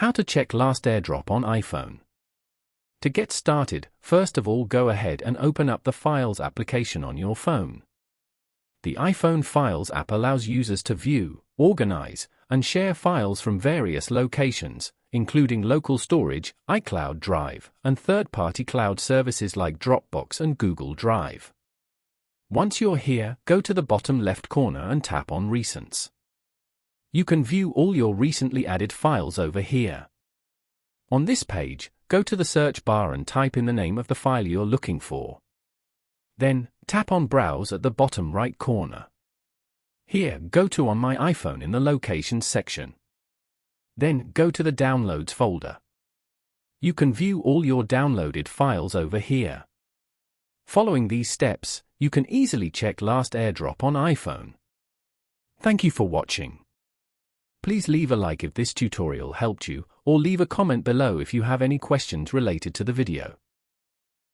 How to check last AirDrop on iPhone. To get started, first of all go ahead and open up the Files application on your phone. The iPhone Files app allows users to view, organize, and share files from various locations, including local storage, iCloud Drive, and third-party cloud services like Dropbox and Google Drive. Once you're here, go to the bottom left corner and tap on Recents. You can view all your recently added files over here. On this page, go to the search bar and type in the name of the file you're looking for. Then, tap on Browse at the bottom right corner. Here, go to On My iPhone in the Locations section. Then, go to the Downloads folder. You can view all your downloaded files over here. Following these steps, you can easily check last AirDrop on iPhone. Thank you for watching. Please leave a like if this tutorial helped you, or leave a comment below if you have any questions related to the video.